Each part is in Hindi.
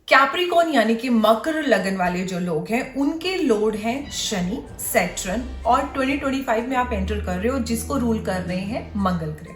कैप्रिकॉर्न यानी कि मकर लगन वाले जो लोग हैं उनके लोड हैं शनि, सैटर्न और 2025 में आप एंटर कर रहे हो जिसको रूल कर रहे हैं मंगल ग्रह।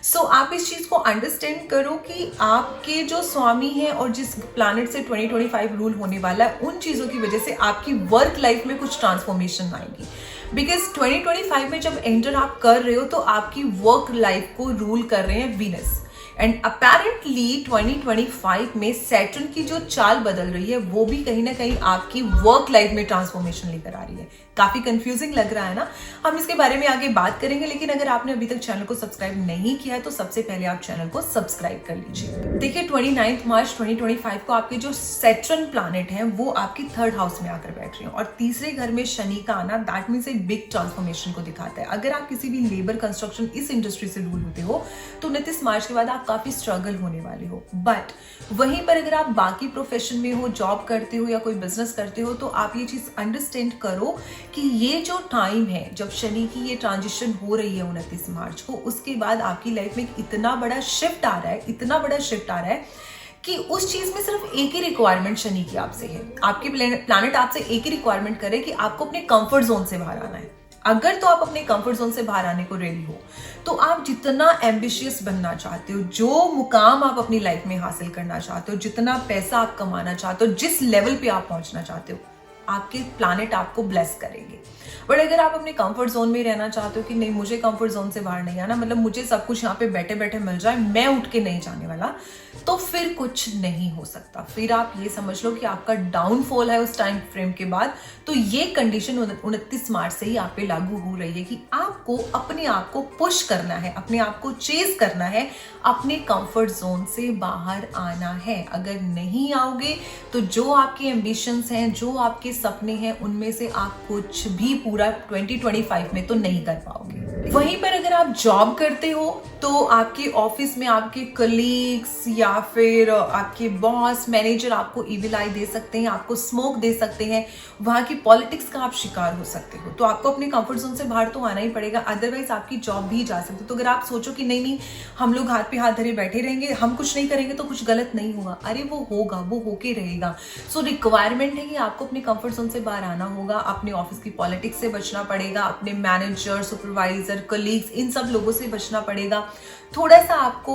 सो आप इस चीज को अंडरस्टैंड करो कि आपके जो स्वामी हैं और जिस प्लैनेट से 2025 रूल होने वाला है उन चीजों की वजह से आपकी वर्क लाइफ में कुछ ट्रांसफॉर्मेशन आएगी। बिकॉज 2025 में जब एंटर आप कर रहे हो तो आपकी वर्क लाइफ को रूल कर रहे हैं वीनस। एंड अपेरेंटली 2025 में सैटर्न की जो चाल बदल रही है वो भी कहीं ना कहीं आपकी वर्क लाइफ में ट्रांसफॉर्मेशन लेकर आ रही है। काफी कंफ्यूजिंग लग रहा है ना। हम इसके बारे में आगे बात करेंगे, लेकिन अगर आपने अभी तक चैनल को सब्सक्राइब नहीं किया है तो सबसे पहले आप चैनल को सब्सक्राइब कर लीजिए। देखिए 29 मार्च 2025 को आपके जो सैटर्न प्लैनेट है वो आपकी थर्ड हाउस में आकर बैठ रहे हैं और तीसरे घर में शनि का आना दैट मीन्स एक बिग ट्रांसफॉर्मेशन को दिखाता है। अगर आप किसी भी लेबर कंस्ट्रक्शन इस इंडस्ट्री से दूर होते हो तो 29 मार्च के बाद आप काफी स्ट्रगल होने वाले हो। बट वहीं पर अगर आप बाकी प्रोफेशन में हो, जॉब करते हो या कोई बिजनेस करते हो तो आप ये चीज अंडरस्टैंड करो कि ये जो टाइम है जब शनि की ये ट्रांजिशन हो रही है 29 मार्च को, उसके बाद आपकी लाइफ में इतना बड़ा शिफ्ट आ रहा है, इतना बड़ा शिफ्ट आ रहा है कि उस चीज में सिर्फ एक ही रिक्वायरमेंट शनि की आपसे है। आपके प्लैनेट आपसे एक ही रिक्वायरमेंट करे कि आपको अपने कंफर्ट जोन से बाहर आना है। अगर तो आप अपने कंफर्ट जोन से बाहर आने को रेडी हो तो आप जितना एम्बिशियस बनना चाहते हो, जो मुकाम आप अपनी लाइफ में हासिल करना चाहते हो, जितना पैसा आप कमाना चाहते हो, जिस लेवल पे आप पहुंचना चाहते हो, आपके प्लैनेट आपको ब्लेस करेंगे। बट अगर आप अपने कंफर्ट जोन में रहना चाहते हो कि नहीं मुझे कंफर्ट जोन से बाहर नहीं आना, मतलब मुझे सब कुछ यहाँ पे बैठे बैठे मिल जाए, मैं उठ के नहीं जाने वाला, तो फिर कुछ नहीं हो सकता। फिर आप ये समझ लो कि आपका डाउनफॉल है उस टाइम फ्रेम के बाद। तो ये कंडीशन 29 मार्च से ही आप पे लागू हो रही है कि आपको अपने आप को पुश करना है, अपने आप को चेज करना है, अपने कंफर्ट जोन से बाहर आना है। अगर नहीं आओगे तो जो आपके एम्बिशंस हैं, जो आपके सपने हैं, उनमें से आप कुछ भी पूरा 2025 में तो नहीं कर पाओगे। वहीं पर अगर आप जॉब करते हो तो आपके ऑफिस में आपके कलीग्स या फिर आपके बॉस, मैनेजर आपको इविल आई दे सकते हैं, आपको स्मोक दे सकते हैं, वहां की पॉलिटिक्स का आप शिकार हो सकते हो। तो आपको अपने कंफर्ट जोन से बाहर तो आना ही पड़ेगा, अदरवाइज आपकी जॉब भी जा सकती है। तो अगर आप सोचो कि नहीं नहीं हम लोग हाथ पे हाथ धरे बैठे रहेंगे, हम कुछ नहीं करेंगे तो कुछ गलत नहीं होगा, अरे वो होगा, वो होके रहेगा। सो रिक्वायरमेंट है कि आपको अपने कंफर्ट जोन से बाहर आना होगा, अपने ऑफिस की पॉलिटिक्स से बचना पड़ेगा, अपने मैनेजर, सुपरवाइजर, कलीग्स, इन सब लोगों से बचना पड़ेगा। थोड़ा सा आपको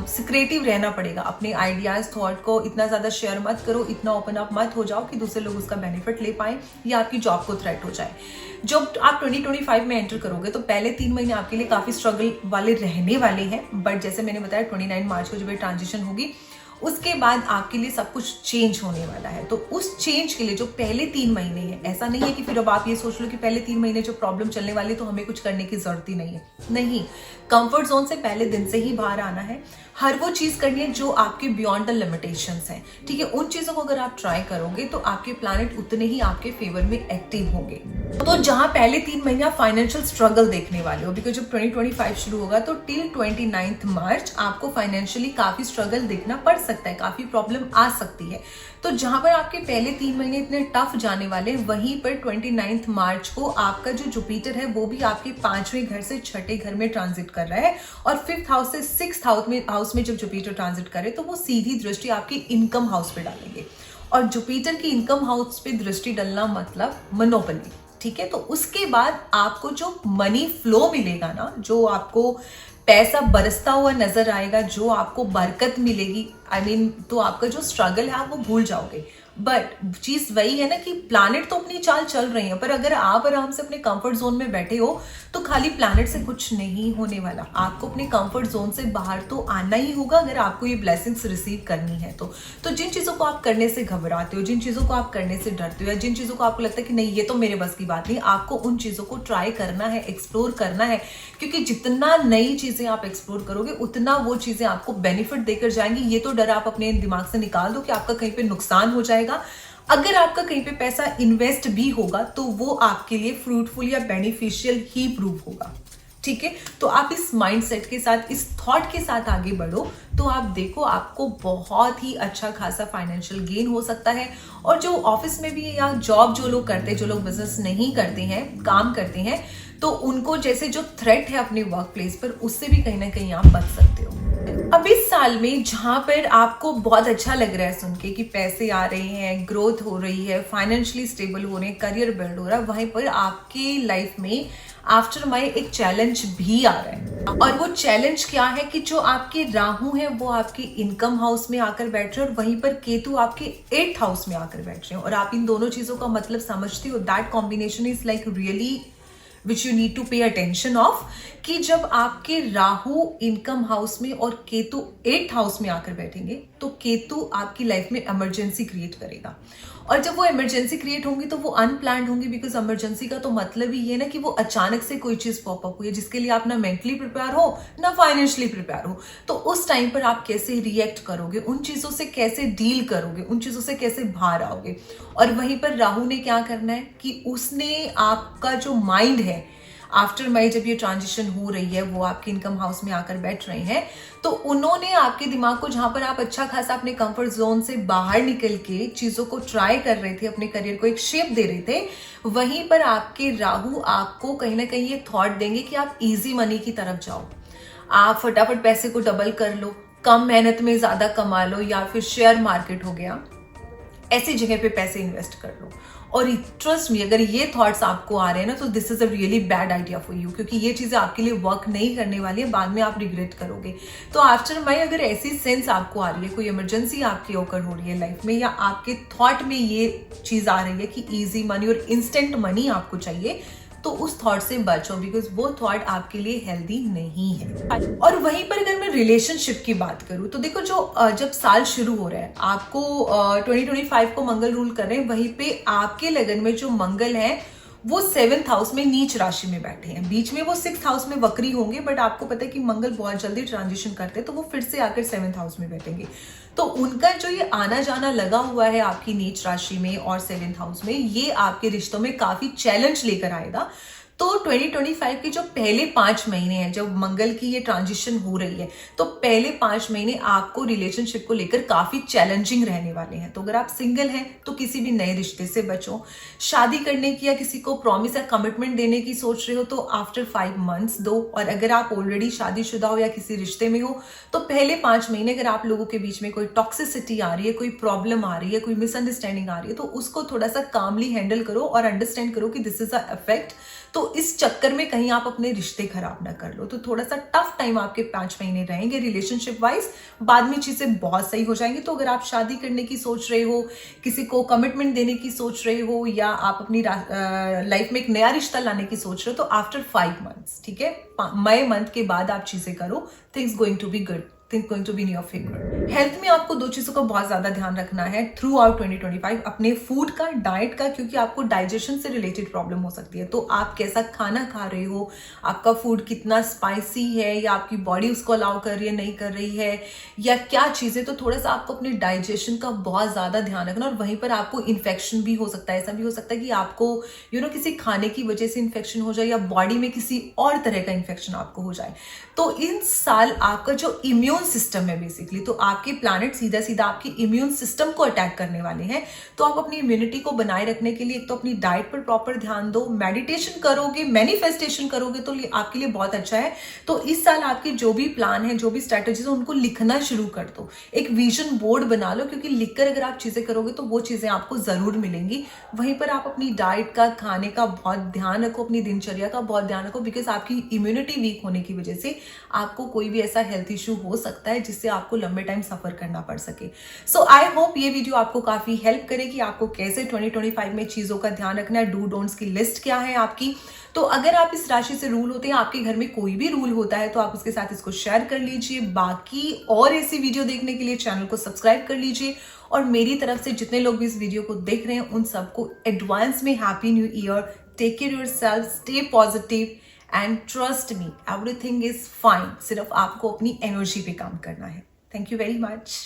सिक्रेटिव रहना पड़ेगा। अपने आइडियाज, थॉट को इतना ज्यादा शेयर मत करो, इतना ओपन अप मत हो जाओ कि दूसरे लोग उसका बेनिफिट ले पाए या आपकी जॉब को थ्रेट हो जाए। जब आप 2025 में एंटर करोगे तो पहले 3 महीने आपके लिए काफी स्ट्रगल वाले रहने वाले हैं। बट जैसे मैंने बताया 29 मार्च को जब ये ट्रांजिशन होगी उसके बाद आपके लिए सब कुछ चेंज होने वाला है। तो उस चेंज के लिए जो पहले 3 महीने हैं, ऐसा नहीं है कि फिर अब आप ये सोच लो कि पहले 3 महीने जो प्रॉब्लम चलने वाली तो हमें कुछ करने की जरूरत ही नहीं है। नहीं, कंफर्ट जोन से पहले दिन से ही बाहर आना है। हर वो चीज करनी है जो आपके बियॉन्ड द लिमिटेशंस हैं, ठीक है। उन चीजों को अगर आप ट्राई करोगे तो आपके प्लैनेट उतने ही आपके फेवर में एक्टिव होंगे। तो जहां पहले 3 महीने आप फाइनेंशियल स्ट्रगल देखने वाले हो, बिकॉज जब 2025 शुरू होगा तो टिल 29 मार्च आपको फाइनेंशियली काफी स्ट्रगल देखना पड़ सकता है, काफी प्रॉब्लम आ सकती है। तो जहां पर आपके पहले 3 महीने इतने टफ जाने वाले, वहीं पर 29 मार्च को आपका जो जुपिटर है वो भी आपके 5वें घर से 6ठे घर में ट्रांजिट कर रहा है और 5th हाउस से 6th हाउस में जब जुपिटर ट्रांजिट करे तो वो सीधी दृष्टि आपकी इनकम हाउस पे डालेंगे। और जुपिटर की इनकम हाउस पे दृष्टि डालना मतलब मोनोपोली, ठीक है। तो उसके बाद आपको जो मनी फ्लो मिलेगा ना, जो आपको पैसा बरसता हुआ नजर आएगा, जो आपको बरकत मिलेगी, तो आपका जो स्ट्रगल है आप वो भूल जाओगे। बट चीज वही है ना कि प्लैनेट तो अपनी चाल चल रही है, पर अगर आप आराम से अपने कंफर्ट जोन में बैठे हो तो खाली प्लैनेट से कुछ नहीं होने वाला। आपको अपने कंफर्ट जोन से बाहर तो आना ही होगा अगर आपको ये ब्लेसिंग्स रिसीव करनी है तो जिन चीजों को आप करने से घबराते हो, जिन चीजों को आप करने से डरते हो या जिन चीजों को आपको लगता है कि नहीं ये तो मेरे बस की बात नहीं, आपको उन चीजों को ट्राई करना है, एक्सप्लोर करना है। क्योंकि जितना नई चीजें आप एक्सप्लोर करोगे उतना वो चीजें आपको बेनिफिट देकर जाएंगी। ये तो डर आप अपने दिमाग से निकाल दो कि आपका कहीं पे नुकसान हो जाएगा। अगर आपका कहीं पे पैसा इन्वेस्ट भी होगा तो वो आपके लिए फ्रूटफुल या बेनिफिशियल ही प्रूव होगा, ठीक है। तो आप इस माइंडसेट के साथ, इस थॉट के साथ आगे बढ़ो तो आप देखो आपको बहुत ही अच्छा खासा फाइनेंशियल गेन हो सकता है। और जो ऑफिस में भी या जॉब जो लोग करते हैं, जो लोग बिजनेस नहीं करते हैं, काम करते हैं, तो उनको जैसे जो थ्रेट है अपने वर्क प्लेस पर, उससे भी कहीं ना कहीं आप बच सकते हो। अब इस साल में जहां पर आपको बहुत अच्छा लग रहा है सुन के कि पैसे आ रहे हैं, ग्रोथ हो रही है, फाइनेंशियली स्टेबल हो रहे हैं, करियर बिल्ड हो रहा है, वहीं पर आपके लाइफ में आफ्टर मई एक चैलेंज भी आ रहा है। और वो चैलेंज क्या है कि जो आपके राहु है वो आपके इनकम हाउस में आकर बैठ रहे हैं और वहीं पर केतु आपके 8th हाउस में आकर बैठ रहे हैं। और आप इन दोनों चीजों का मतलब समझते हो, that combination is like really which you need to pay attention of, कि जब आपके राहु इनकम हाउस में और केतु 8th हाउस में आकर बैठेंगे तो केतु आपकी लाइफ में इमरजेंसी क्रिएट करेगा। और जब वो इमरजेंसी क्रिएट होंगी तो वो अनप्लान्ड होंगी, बिकॉज इमरजेंसी का तो मतलब ही ये ना कि वो अचानक से कोई चीज पॉपअप हुई है जिसके लिए आप ना मेंटली प्रिपेयर हो ना फाइनेंशियली प्रिपेयर हो। तो उस टाइम पर आप कैसे रिएक्ट करोगे, उन चीजों से कैसे डील करोगे, उन चीजों से कैसे बाहर आओगे। और वहीं पर राहु ने क्या करना है कि उसने आपका जो माइंड है आफ्टर मई, जब ये ट्रांजिशन हो रही है, वो आपके इनकम हाउस में आकर बैठ रहे हैं, तो उन्होंने आपके दिमाग को, जहां पर आप अच्छा खासा अपने कंफर्ट जोन से बाहर निकल के चीजों को ट्राई कर रहे थे, अपने करियर को एक शेप दे रहे थे, वहीं पर आपके राहु आपको कहीं ना कहीं ये थॉट देंगे कि आप इजी मनी की तरफ जाओ, आप फटाफट पैसे को डबल कर लो, कम मेहनत में ज्यादा कमा लो, या फिर शेयर मार्केट हो गया, ऐसी जगह पे पैसे इन्वेस्ट कर लो। और ट्रस्ट मी, अगर ये थॉट्स आपको आ रहे हैं ना तो this is a really bad idea for you, क्योंकि ये चीजें आपके लिए वर्क नहीं करने वाली है, बाद में आप रिग्रेट करोगे। तो आफ्टर मई अगर ऐसी सेंस आपको आ रही है, कोई इमरजेंसी आपकी ओकर हो रही है लाइफ में, या आपके थॉट में ये चीज आ रही है कि इजी मनी और इंस्टेंट मनी आपको चाहिए, तो उस थॉट से बचो, बिकॉज वो थॉट आपके लिए हेल्दी नहीं है। और वहीं पर अगर मैं रिलेशनशिप की बात करूं तो देखो, जो जब साल शुरू हो रहा है, आपको 2025 को मंगल रूल कर रहे हैं, वहीं पे आपके लगन में जो मंगल है वो 7th हाउस में नीच राशि में बैठे हैं। बीच में वो 6th हाउस में वक्री होंगे, बट आपको पता है कि मंगल बहुत जल्दी ट्रांजिशन करते हैं, तो वो फिर से आकर 7th हाउस में बैठेंगे। तो उनका जो ये आना जाना लगा हुआ है आपकी नीच राशि में और 7th हाउस में, ये आपके रिश्तों में काफी चैलेंज लेकर आएगा। तो 2025 के जो पहले 5 महीने हैं, जब मंगल की ये ट्रांजिशन हो रही है, तो पहले 5 महीने आपको रिलेशनशिप को लेकर काफी चैलेंजिंग रहने वाले हैं। तो अगर आप सिंगल हैं तो किसी भी नए रिश्ते से बचो, शादी करने की या किसी को प्रॉमिस या कमिटमेंट देने की सोच रहे हो तो आफ्टर 5 मंथ्स दो। और अगर आप ऑलरेडी शादीशुदा हो या किसी रिश्ते में हो तो पहले 5 महीने अगर आप लोगों के बीच में कोई टॉक्सिसिटी आ रही है, कोई प्रॉब्लम आ रही है, कोई मिसअंडरस्टैंडिंग आ रही है, तो उसको थोड़ा सा कामली हैंडल करो और अंडरस्टैंड करो कि दिस इज अ इफेक्ट। तो इस चक्कर में कहीं आप अपने रिश्ते खराब ना कर लो। तो थोड़ा सा टफ टाइम आपके 5 महीने रहेंगे रिलेशनशिप वाइज, बाद में चीजें बहुत सही हो जाएंगी। तो अगर आप शादी करने की सोच रहे हो, किसी को कमिटमेंट देने की सोच रहे हो, या आप अपनी लाइफ में एक नया रिश्ता लाने की सोच रहे हो, तो आफ्टर 5 मंथ्स, ठीक है, मई मंथ के बाद आप चीजें करो, things going to be good, things going to be in your favour. Health में आपको 2 चीजों का बहुत ज्यादा ध्यान रखना है थ्रू आउट 2025, अपने फूड का, डाइट का, क्योंकि आपको डाइजेशन से रिलेटेड प्रॉब्लम हो सकती है। तो आप कैसा खाना खा रहे हो, आपका फूड कितना स्पाइसी है, या आपकी बॉडी उसको अलाउ कर रही है, नहीं कर रही है, या क्या चीजें, तो थोड़ा सा आपको अपने डाइजेशन का बहुत ज्यादा ध्यान रखना। और वहीं पर आपको इन्फेक्शन भी हो सकता है, ऐसा भी हो सकता है कि आपको किसी खाने की वजह से इन्फेक्शन हो जाए, या बॉडी में किसी और तरह का इन्फेक्शन आपको हो जाए। तो इस साल आपका जो इम्यून सिस्टम है बेसिकली, तो आपके प्लैनेट सीधा सीधा आपके इम्यून सिस्टम को अटैक करने वाले हैं। तो आप अपनी इम्यूनिटी को बनाए रखने के लिए एक तो अपनी डाइट पर प्रॉपर ध्यान दो, मेडिटेशन करोगे, मैनिफेस्टेशन करोगे तो आपके लिए बहुत अच्छा है। तो इस साल आपके जो भी प्लान है, जो भी स्ट्रैटेजीज है, उनको लिखना शुरू कर दो, एक विजन बोर्ड बना लो, क्योंकि लिखकर अगर आप चीजें करोगे तो वो चीजें आपको जरूर मिलेंगी। वहीं पर आप अपनी डाइट का, खाने का बहुत ध्यान रखो, अपनी दिनचर्या का बहुत ध्यान रखो, बिकॉज आपकी इम्यूनिटी वीक होने की वजह से आपको कोई भी ऐसा हेल्थ इशू हो सकता है जिससे आपको लंबे टाइम सफर करना पड़ सके। सो आई होप ये वीडियो आपको काफी हेल्प करेगी, आपको कैसे 2025 में चीजों का ध्यान रखना है, डू डोंट्स की लिस्ट क्या है आपकी। तो अगर आप इस राशि से रूल होते हैं, आपके घर में कोई भी रूल होता है, तो आप उसके साथ इसको शेयर कर लीजिए। बाकी और ऐसी वीडियो देखने के लिए चैनल को सब्सक्राइब कर लीजिए। और मेरी तरफ से जितने लोग भी इस वीडियो को देख रहे हैं, उन सबको एडवांस में happy new year. Take care yourself, stay positive and trust me, everything is fine. सिर्फ आपको अपनी एनर्जी पे काम करना है। Thank you very much.